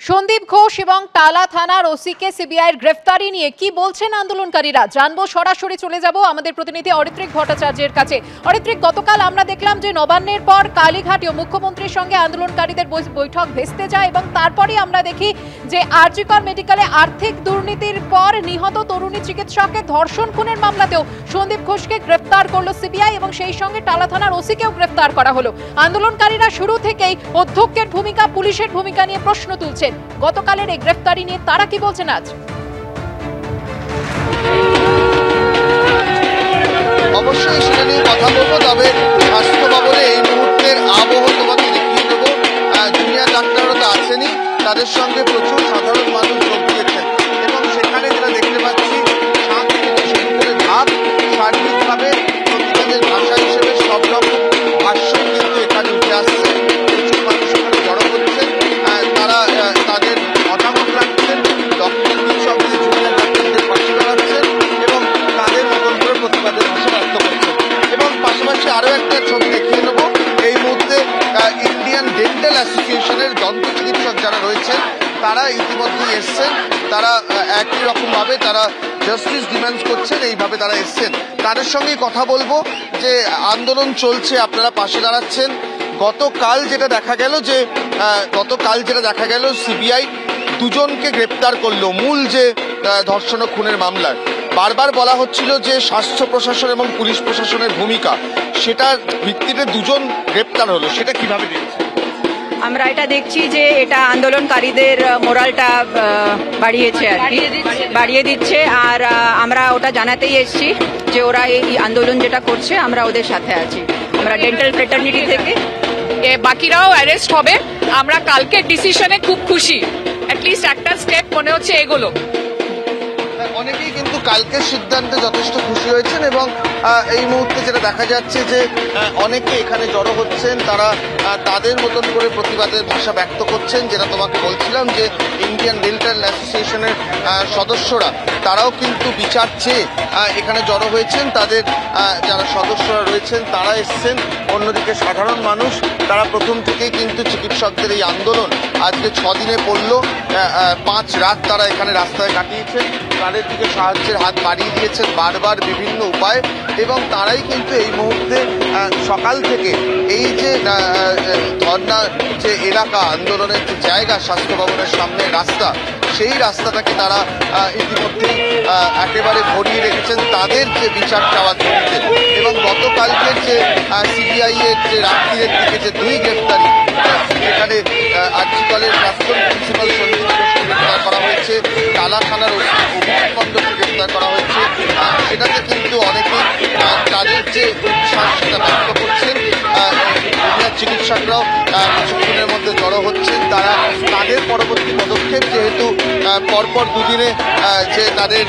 সন্দীপ ঘোষ এবং টালা থানার ওসিকে সিবিআইয়ের গ্রেফতারি নিয়ে কি বলছেন আন্দোলনকারীরা জানবো। সরাসরি চলে যাব আমাদের প্রতিনিধি অরিত্রিক ভট্টাচার্যের কাছে। অরিত্রিক, গতকাল আমরা দেখলাম যে নবান্নের পর কালীঘাটে মুখ্যমন্ত্রীর সঙ্গে আন্দোলনকারীদের বৈঠক ভেস্তে যায় এবং তারপরেই আমরা দেখি যে আরজিকর মেডিকেলে আর্থিক দুর্নীতির পর নিহত তরুণী চিকিৎসককে ধর্ষণ খুনের মামলাতেও সন্দীপ ঘোষকে গ্রেফতার করলো সিবিআই এবং সেই সঙ্গে টালা থানার ওসিকেও গ্রেফতার করা হলো। আন্দোলনকারীরা শুরু থেকেই অধ্যক্ষের ভূমিকা, পুলিশের ভূমিকা নিয়ে প্রশ্ন তুলছেন। গতকালের এই গ্রেফতারি নিয়ে তারা কি বলছেন আজ? অবশ্যই সেটা নিয়ে কথা বলবো, তবে স্বাস্থ্য ভবনে এই মুহূর্তের আবহ তোমাকে দেখিয়ে দেবো। জুনিয়র ডাক্তাররা তো আসেনি, তাদের সঙ্গে প্রচুর সাধারণ মানুষ যোগ দিয়েছেন এবং সেখানে যেটা দেখতে পাচ্ছি শাঁখ থেকে শুরু করে ঢাক সার্বিকভাবে প্রতিবাদের ভাষা হিসেবে সব রকম ভাষ্য কিন্তু এখানে উঠে আসছে। প্রচুর মানুষ এখানে জড়ো হচ্ছেন, তারা তাদের মতামত রাখছেন, ডক্টর সঙ্গে জুনিয়র ডাক্তারদের পাশে দাঁড়াচ্ছেন এবং তাদের মতন করে প্রতিবাদের ভাষা ব্যক্ত করছেন। এবং পাশাপাশি আরও একটা ছবি দেখিয়ে নেব। এই মুহূর্তে ইন্ডিয়ান ডেন্টাল অ্যাসোসিয়েশনের দন্ত চিকিৎসক যারা রয়েছেন তারা ইতিমধ্যেই এসছেন। তারা একই রকমভাবে তারা জাস্টিস ডিমান্ড করছেন, এইভাবে তারা এসছেন। তাদের সঙ্গেই কথা বলবো যে আন্দোলন চলছে, আপনারা পাশে দাঁড়াচ্ছেন। গতকাল যেটা দেখা গেল সিবিআই দুজনকে গ্রেপ্তার করলো মূল যে ধর্ষণ ও খুনের মামলার। বারবার বলা হচ্ছিল যে স্বাস্থ্য প্রশাসন এবং পুলিশ প্রশাসনের ভূমিকা, সেটার ভিত্তিতে দুজন গ্রেপ্তার হলো, সেটা কিভাবে দেখছেন? আমরা এটা দেখছি যে এটা আন্দোলনকারীদের মোরালটা বাড়িয়েছে আর কি, বাড়িয়ে দিচ্ছে। আর আমরা ওটা জানাতেই এসেছি যে ওরা এই আন্দোলন যেটা করছে আমরা ওদের সাথে আছি। আমরা ডেন্টাল ফ্রেটার্নিটি থেকে বাকিরাও অ্যারেস্ট হবে। আমরা কালকের ডিসিশনে খুব খুশি, অ্যাটলিস্ট একটা স্টেপ মনে হচ্ছে এগুলো। অনেকেই কিন্তু কালকের সিদ্ধান্তে যথেষ্ট খুশি হয়েছেন এবং এই মুহূর্তে যেটা দেখা যাচ্ছে যে অনেকে এখানে জড়ো হচ্ছেন, তারা তাদের মতন করে প্রতিবাদের ভাষা ব্যক্ত করছেন। যেটা তোমাকে বলছিলাম যে ইন্ডিয়ান ডেন্টাল অ্যাসোসিয়েশনের সদস্যরা তারাও কিন্তু বিচার চেয়ে এখানে জড়ো হয়েছেন। তাদের যারা সদস্যরা রয়েছেন তারা এসছেন। অন্যদিকে সাধারণ মানুষ তারা প্রথম থেকেই কিন্তু চিকিৎসকদের এই আন্দোলন আজকে 6 দিনে পড়ল। 5 রাত তারা এখানে রাস্তায় কাটিয়েছেন, তাদের দিকে সাহায্যের হাত বাড়িয়ে দিয়েছেন বারবার বিভিন্ন উপায়। এবং তারাই কিন্তু এই মুহূর্তে সকাল থেকে এই যে ধর্না যে এলাকা, আন্দোলনের যে জায়গা, স্বাস্থ্য ভবনের সামনে রাস্তা, সেই রাস্তাটাকে তারা ইতিমধ্যেই একেবারে ভরিয়ে রেখেছেন তাদের যে বিচার চাওয়ার জন্য। এবং গতকালকের যে সিবিআই এর যে রাত্রির দিকে যে 2 গ্রেফতারি, এখানে আরজিকরের প্রাক্তন প্রিন্সিপাল সন্দীপ ঘোষকে গ্রেফতার করা হয়েছে, টালা থানার অভিজিৎ মণ্ডলকে গ্রেফতার করা হয়েছে, সেটাতে কিন্তু অনেকেই তাদের যে উৎসাহ সেটা ব্যক্ত করছেন। জুনিয়র চিকিৎসকরাও কিছুক্ষণের মধ্যে জড়ো হচ্ছেন। তারা তাদের পরবর্তী পদক্ষেপ, যেহেতু পরপর 2 দিনে যে তাদের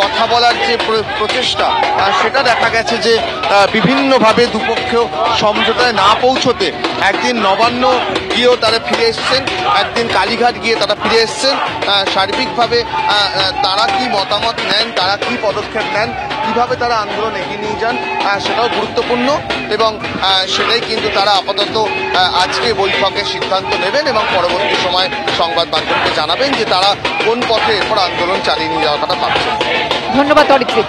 কথা বলার যে প্রচেষ্টা, সেটা দেখা গেছে যে বিভিন্নভাবে দুপক্ষেও সমঝোতায় না পৌঁছতে একদিন নবান্ন গিয়েও তারা ফিরে এসছেন, একদিন কালীঘাট গিয়ে তারা ফিরে এসছেন। সার্বিকভাবে তারা কি মতামত নেন, তারা কি পদক্ষেপ নেন, কিভাবে তারা আন্দোলন এগিয়ে নিয়ে যান, সেটাও গুরুত্বপূর্ণ। এবং সেটাই কিন্তু তারা আপাতত আজকে বৈঠকে সিদ্ধান্ত নেবেন এবং পরবর্তী সময় সংবাদ মাধ্যমকে জানাবেন যে তারা কোন পথে এরপর আন্দোলন চালিয়ে নিয়ে যাওয়ার কথা ভাবছেন। ধন্যবাদ অরিত্রিক।